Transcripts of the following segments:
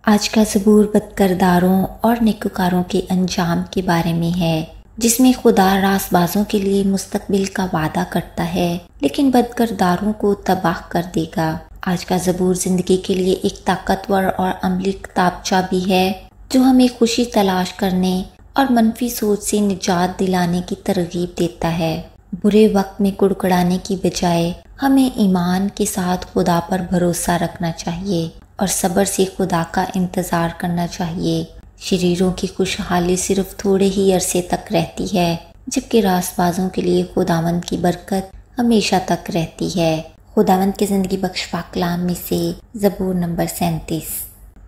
آج کا زبور بد کرداروں اور نیکوکاروں کے انجام کے بارے میں ہے، جس میں خدا راست بازوں کے لیے مستقبل کا وعدہ کرتا ہے لیکن بد کرداروں کو تباہ کر دے گا۔ آج کا زبور زندگی کے لیے ایک طاقتور اور عملی کتابچہ بھی ہے جو ہمیں خوشی تلاش کرنے اور منفی سوچ سے نجات دلانے کی ترغیب دیتا ہے۔ برے وقت میں کڑکڑانے کی بجائے ہمیں ایمان کے ساتھ خدا پر بھروسہ رکھنا چاہیے اور صبر سے خدا کا انتظار کرنا چاہیے۔ شریروں کی خوشحالی صرف تھوڑے ہی عرصے تک رہتی ہے، جبکہ راست بازوں کے لیے خداوند کی برکت ہمیشہ تک رہتی ہے۔ خداوند کے زندگی بخش پاک کلام میں سے زبور نمبر 37۔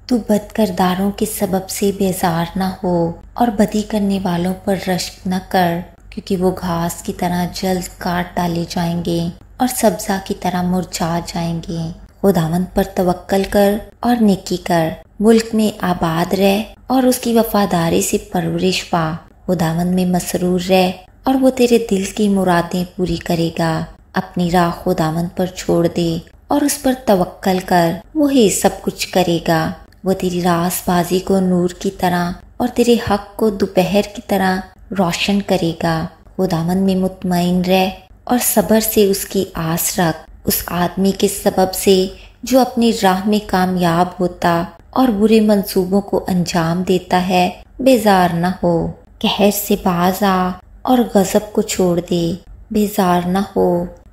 تو بد کرداروں کے سبب سے بیزار نہ ہو اور بدی کرنے والوں پر رشک نہ کر، کیونکہ وہ گھاس کی طرح جلد کاٹ ڈالے جائیں گے اور سبزہ کی طرح مرجھا جائیں گے۔ خداوند پر توکل کر اور نیکی کر، ملک میں آباد رہ اور اس کی وفاداری سے پرورش پا۔ خداوند میں مسرور رہ اور وہ تیرے دل کی مرادیں پوری کرے گا۔ اپنی راہ خداوند پر چھوڑ دے اور اس پر توکل کر، وہی سب کچھ کرے گا۔ وہ تیری راست بازی کو نور کی طرح اور تیرے حق کو دوپہر کی طرح روشن کرے گا۔ خداوند میں مطمئن رہ اور صبر سے اس کی آس رکھ، اس آدمی کے سبب سے جو اپنی راہ میں کامیاب ہوتا اور برے منصوبوں کو انجام دیتا ہے بیزار نہ ہو۔ قہر سے باز آ اور غضب کو چھوڑ دے، بیزار نہ ہو،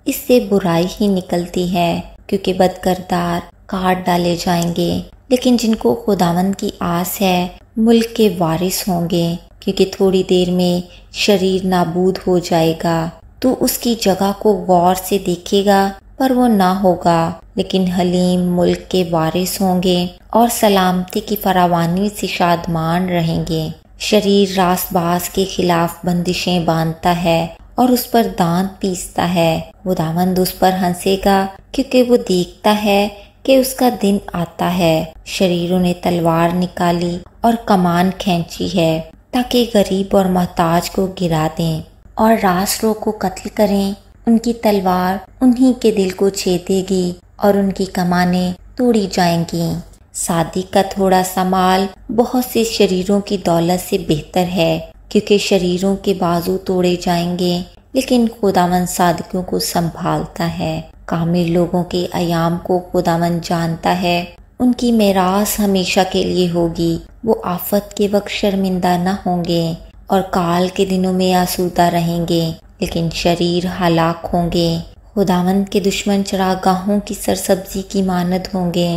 اس سے برائی ہی نکلتی ہے، کیونکہ بد کردار کاٹ ڈالے جائیں گے، لیکن جن کو خداوند کی آس ہے ملک کے وارث ہوں گے، کیونکہ تھوڑی دیر میں شریر نابود ہو جائے گا۔ تو اس کی جگہ کو غور سے دیکھے گا پر وہ نہ ہوگا، لیکن حلیم ملک کے وارث ہوں گے اور سلامتی کی فراوانی سے شادمان رہیں گے۔ شریر راست باز کے خلاف بندشیں باندھتا ہے اور اس پر دانت پیستا ہے۔ خداوند اس پر ہنسے گا کیونکہ وہ دیکھتا ہے کہ اس کا دن آتا ہے۔ شریروں نے تلوار نکالی اور کمان کھینچی ہے تاکہ غریب اور محتاج کو گرا دیں اور راسروں کو قتل کریں۔ ان کی تلوار انہی کے دل کو چھیدے گی اور ان کی کمانیں توڑی جائیں گی۔ صادق کا تھوڑا سا مال بہت سے شریروں کی دولت سے بہتر ہے، کیونکہ شریروں کے بازو توڑے جائیں گے لیکن خداوند صادقوں کو سنبھالتا ہے۔ کامل لوگوں کے ایام کو خداوند جانتا ہے، ان کی میراث ہمیشہ کے لیے ہوگی۔ وہ آفت کے وقت شرمندہ نہ ہوں گے اور کال کے دنوں میں آسودہ رہیں گے، لیکن شریر ہلاک ہوں گے۔ خداوند کے دشمن چراگاہوں کی سرسبزی کی مانند ہوں گے،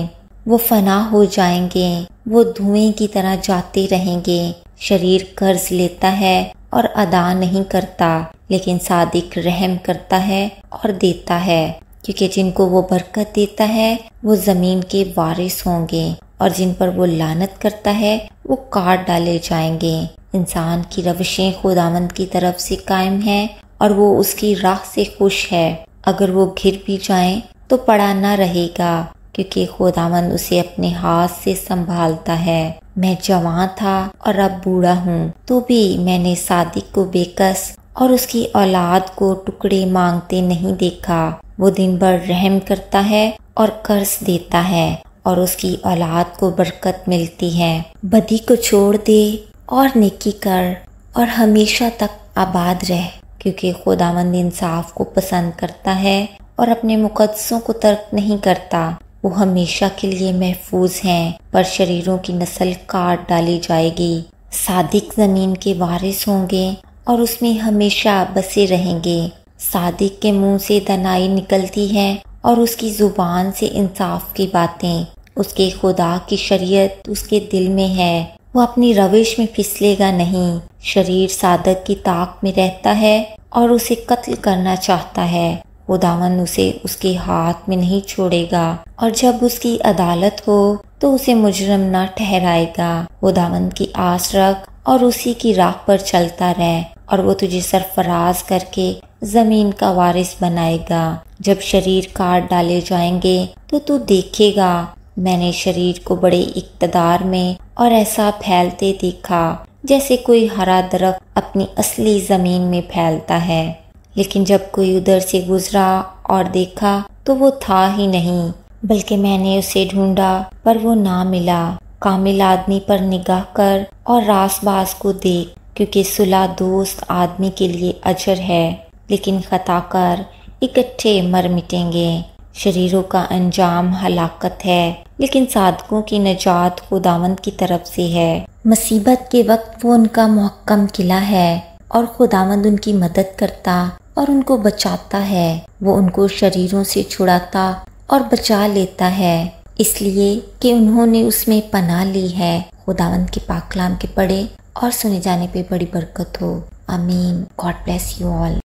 وہ فنا ہو جائیں گے، وہ دھوئیں کی طرح جاتے رہیں گے۔ شریر قرض لیتا ہے اور ادا نہیں کرتا، لیکن صادق رحم کرتا ہے اور دیتا ہے، کیونکہ جن کو وہ برکت دیتا ہے وہ زمین کے وارث ہوں گے، اور جن پر وہ لعنت کرتا ہے وہ کاٹ ڈالے جائیں گے۔ انسان کی روشیں خداوند کی طرف سے قائم ہیں اور وہ اس کی راہ سے خوش ہے۔ اگر وہ گر بھی جائیں تو پڑا نہ رہے گا، کیونکہ خداوند اسے اپنے ہاتھ سے سنبھالتا ہے۔ میں جوان تھا اور اب بوڑھا ہوں، تو بھی میں نے صادق کو بے کس اور اس کی اولاد کو ٹکڑے مانگتے نہیں دیکھا۔ وہ دن بھر رحم کرتا ہے اور قرض دیتا ہے، اور اس کی اولاد کو برکت ملتی ہے۔ بدی کو چھوڑ دے اور نیکی کر اور ہمیشہ تک آباد رہ، کیونکہ خداوند انصاف کو پسند کرتا ہے اور اپنے مقدسوں کو ترک نہیں کرتا۔ وہ ہمیشہ کے لیے محفوظ ہیں، پر شریروں کی نسل کاٹ ڈالی جائے گی۔ صادق زمین کے وارث ہوں گے اور اس میں ہمیشہ بسے رہیں گے۔ صادق کے منہ سے دنائی نکلتی ہے اور اس کی زبان سے انصاف کی باتیں۔ اس کے خدا کی شریعت اس کے دل میں ہے، وہ اپنی روش میں پھسلے گا نہیں۔ شریر صادق کی طاق میں رہتا ہے اور اسے قتل کرنا چاہتا ہے، خداوند اسے اس کے ہاتھ میں نہیں چھوڑے گا، اور جب اس کی عدالت ہو تو اسے مجرم نہ ٹھہرائے گا۔ خداوند کی آس رکھ اور اسی کی راہ پر چلتا رہ، اور وہ تجھے سرفراز کر کے زمین کا وارث بنائے گا۔ جب شریر کاٹ ڈالے جائیں گے تو دیکھے گا، میں نے شریر کو بڑے اقتدار میں اور ایسا پھیلتے دیکھا جیسے کوئی ہرا درخت اپنی اصلی زمین میں پھیلتا ہے، لیکن جب کوئی ادھر سے گزرا اور دیکھا تو وہ تھا ہی نہیں، بلکہ میں نے اسے ڈھونڈا پر وہ نہ ملا۔ کامل آدمی پر نگاہ کر اور راس باز کو دیکھ، کیونکہ صلح دوست آدمی کے لیے اجر ہے، لیکن خطا کار اکٹھے مر مٹیں گے۔ شریروں کا انجام ہلاکت ہے، لیکن صادقوں کی نجات خداوند کی طرف سے ہے۔ مصیبت کے وقت وہ ان کا محکم قلعہ ہے، اور خداوند ان کی مدد کرتا اور ان کو بچاتا ہے۔ وہ ان کو شریروں سے چھڑاتا اور بچا لیتا ہے، اس لیے کہ انہوں نے اس میں پناہ لی ہے۔ خداوند کے پاک کلام کے پڑھے اور سنے جانے پہ بڑی برکت ہو۔ آمین۔ God bless you all.